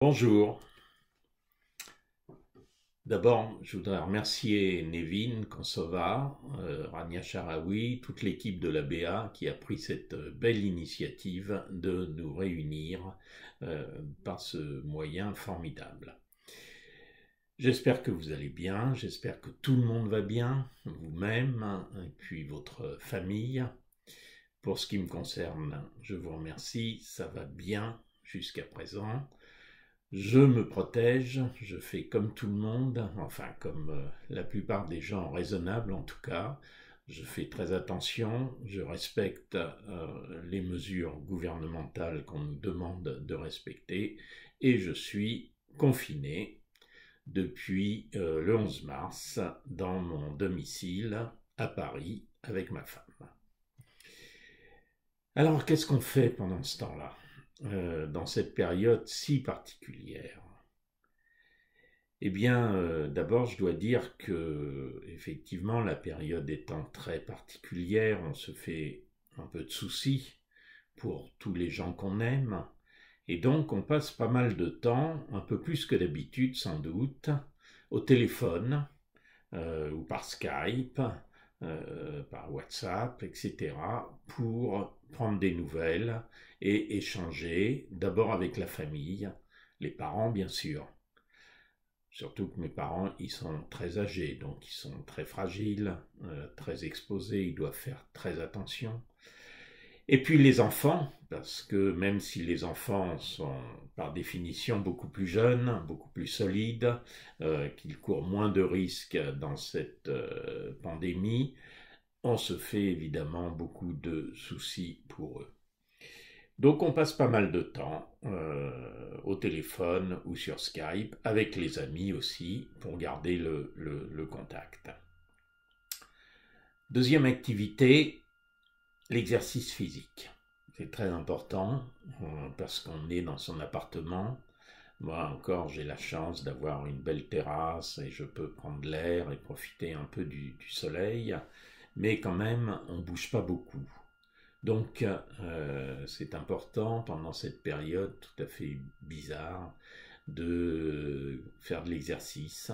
Bonjour. D'abord, je voudrais remercier Nevin Konsova, Rania Sharawi, toute l'équipe de l'ABA qui a pris cette belle initiative de nous réunir par ce moyen formidable. J'espère que vous allez bien, j'espère que tout le monde va bien, vous-même et puis votre famille. Pour ce qui me concerne, je vous remercie, ça va bien jusqu'à présent. Je me protège, je fais comme tout le monde, enfin comme la plupart des gens raisonnables en tout cas. Je fais très attention, je respecte les mesures gouvernementales qu'on nous demande de respecter et je suis confiné depuis le 11 mars dans mon domicile à Paris avec ma femme. Alors qu'est-ce qu'on fait pendant ce temps-là, dans cette période si particulière? Eh bien, d'abord, je dois dire que, effectivement, la période étant très particulière, on se fait un peu de soucis pour tous les gens qu'on aime, et donc on passe pas mal de temps, un peu plus que d'habitude sans doute, au téléphone, ou par Skype, par WhatsApp, etc., pour prendre des nouvelles et échanger, d'abord avec la famille, les parents bien sûr. Surtout que mes parents, ils sont très âgés, donc ils sont très fragiles, très exposés, ils doivent faire très attention. Et puis les enfants, parce que même si les enfants sont par définition beaucoup plus jeunes, beaucoup plus solides, qu'ils courent moins de risques dans cette pandémie, on se fait évidemment beaucoup de soucis pour eux. Donc on passe pas mal de temps au téléphone ou sur Skype, avec les amis aussi, pour garder le contact. Deuxième activité, l'exercice physique. C'est très important parce qu'on est dans son appartement. Moi encore, j'ai la chance d'avoir une belle terrasse et je peux prendre l'air et profiter un peu du soleil. Mais quand même, on ne bouge pas beaucoup. Donc, c'est important pendant cette période tout à fait bizarre de faire de l'exercice.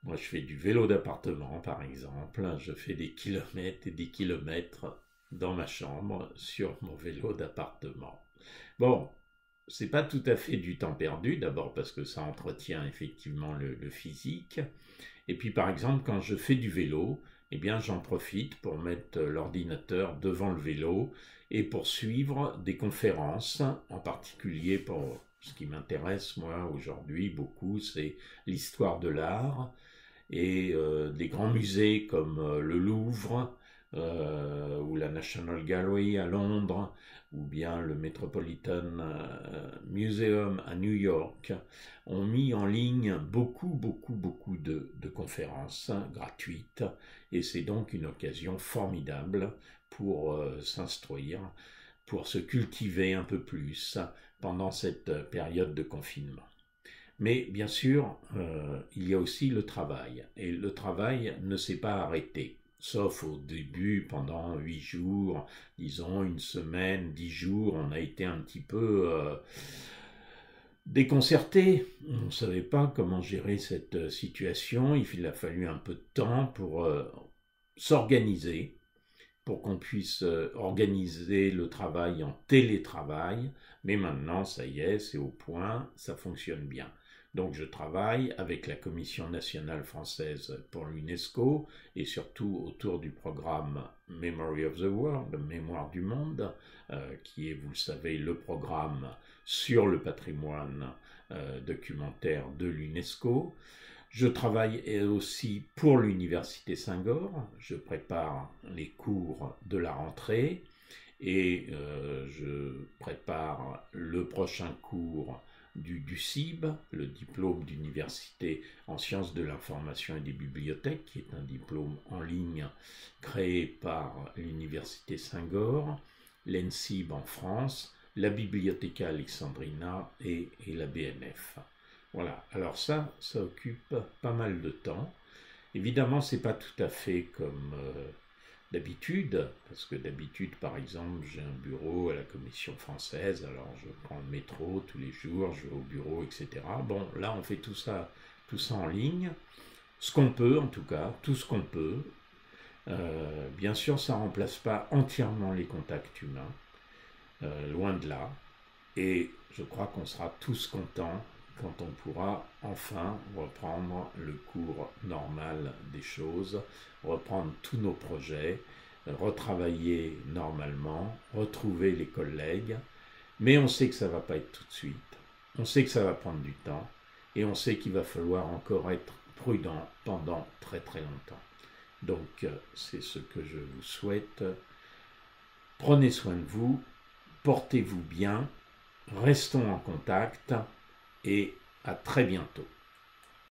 Moi, je fais du vélo d'appartement, par exemple. Je fais des kilomètres et des kilomètres dans ma chambre sur mon vélo d'appartement. Bon, c'est pas tout à fait du temps perdu, d'abord parce que ça entretient effectivement le physique. Et puis, par exemple, quand je fais du vélo, eh bien, j'en profite pour mettre l'ordinateur devant le vélo et pour suivre des conférences, en particulier pour ce qui m'intéresse, moi, aujourd'hui, beaucoup, c'est l'histoire de l'art et des grands musées comme le Louvre ou la National Gallery à Londres ou bien le Metropolitan Museum à New York ont mis en ligne beaucoup de conférences gratuites et c'est donc une occasion formidable pour s'instruire, pour se cultiver un peu plus pendant cette période de confinement. Mais bien sûr, il y a aussi le travail. Et le travail ne s'est pas arrêté. Sauf au début, pendant 8 jours, disons une semaine, 10 jours, on a été un petit peu déconcerté. On ne savait pas comment gérer cette situation. Il a fallu un peu de temps pour s'organiser, pour qu'on puisse organiser le travail en télétravail. Mais maintenant, ça y est, c'est au point, ça fonctionne bien. Donc je travaille avec la Commission nationale française pour l'UNESCO et surtout autour du programme Memory of the World, Mémoire du monde, qui est, vous le savez, le programme sur le patrimoine documentaire de l'UNESCO. Je travaille aussi pour l'Université Senghor, je prépare les cours de la rentrée et je prépare le prochain cours du CIB, le diplôme d'université en sciences de l'information et des bibliothèques, qui est un diplôme en ligne créé par l'Université Senghor, l'ENSIB en France, la Bibliotheca Alexandrina et la BNF. Voilà, alors ça occupe pas mal de temps. Évidemment, c'est pas tout à fait comme d'habitude, parce que d'habitude, par exemple, j'ai un bureau à la Commission française, alors je prends le métro tous les jours, je vais au bureau, etc. Bon, là, on fait tout ça en ligne, ce qu'on peut en tout cas, tout ce qu'on peut. Bien sûr, ça ne remplace pas entièrement les contacts humains, loin de là, et je crois qu'on sera tous contents quand on pourra enfin reprendre le cours normal des choses, reprendre tous nos projets, retravailler normalement, retrouver les collègues, mais on sait que ça ne va pas être tout de suite, on sait que ça va prendre du temps, et on sait qu'il va falloir encore être prudent pendant très très longtemps. Donc c'est ce que je vous souhaite. Prenez soin de vous, portez-vous bien, restons en contact et à très bientôt.